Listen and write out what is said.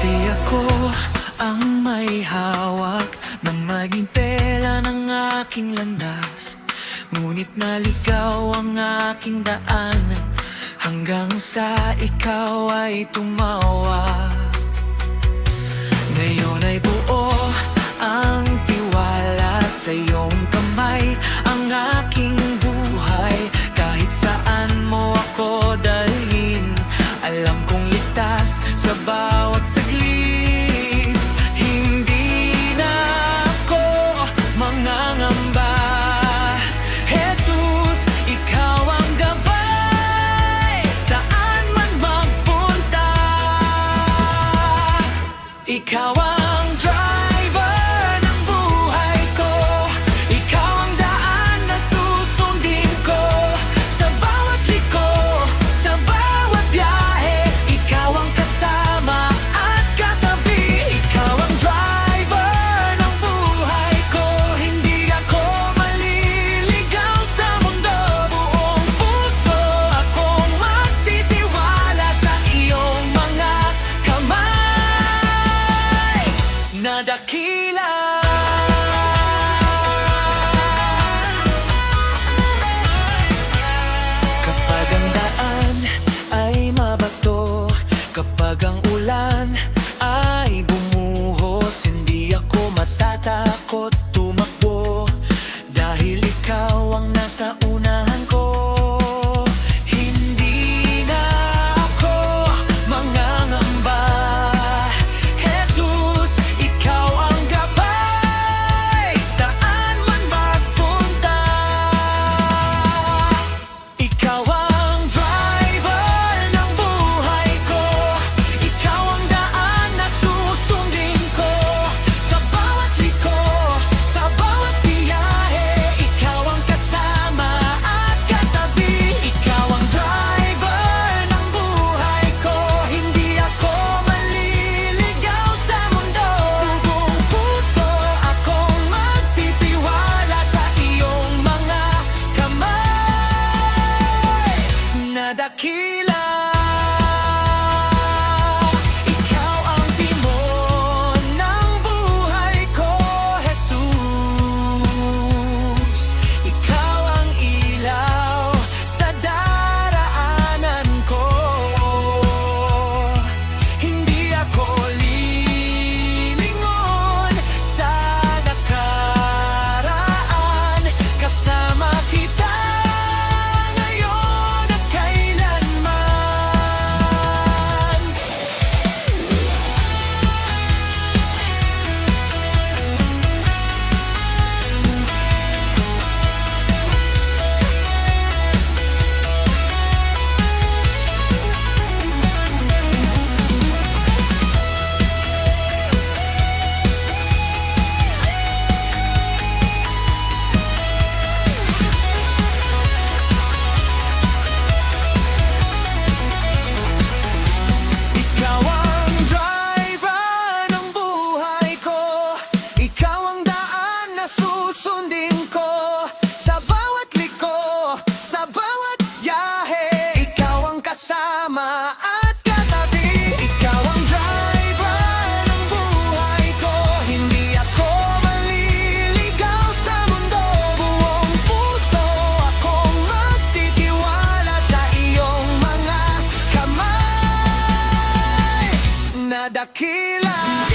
Di ako ang may hawak ng maging pera ng aking landas, ngunit naligaw ang aking daan hanggang sa ikaw ay tumawa. Ngayon ay buo ang tiwala sa iyong kamay, ang aking buhay. Kahit saan mo ako dalhin, alam kong ligtas sa bawat saglit. Hindi na ako mangangamba, Jesus, ikaw ang gabay. Saan man magpunta, ikaw ang driver ng buhay ko. Ikaw ang daan na susundin ko. Sa bawat liko, sa bawat biyahe, ikaw ang kasama at katabi. Ikaw ang driver ng buhay ko. Hindi ako maliligaw sa mundo. Buong puso akong magtitiwala sa iyong mga kamay na dakila. Kapag ang daan ay mabato, kapag ang ulan ay bumuhos, hindi ako matatakot tumakbo, dahil ikaw ang nasa unahan ko. Hindi na ako mangangamba, Jesus, ikaw ang gabay. Saan man magpunta, ikaw ang driver ng buhay ko. Ikaw ang daan na susundin ko. Sa bawat liko, sa bawat biyahe, ikaw ang kasama at katabi. Ikaw ang driver ng buhay ko. Hindi ako maliligaw sa mundo. Buong puso akong magtitiwala sa iyong mga kamay na dakila. Ikaw ang timon ng buhay ko, Jesus. Ikaw ang ilaw sa daraanan ko. Hindi ako lilingon sa nakaraan. Kasama kita ngayon at kailanman. Ikaw ang driver ng buhay ko. Ikaw ang daan na susundin ko. Sa bawat liko, sa bawat biyahe, ikaw ang kasama at katabi. Ikaw ang driver ng buhay ko. Hindi ako maliligaw sa mundo. Buong puso akong magtitiwala sa iyong mga kamay na dakila.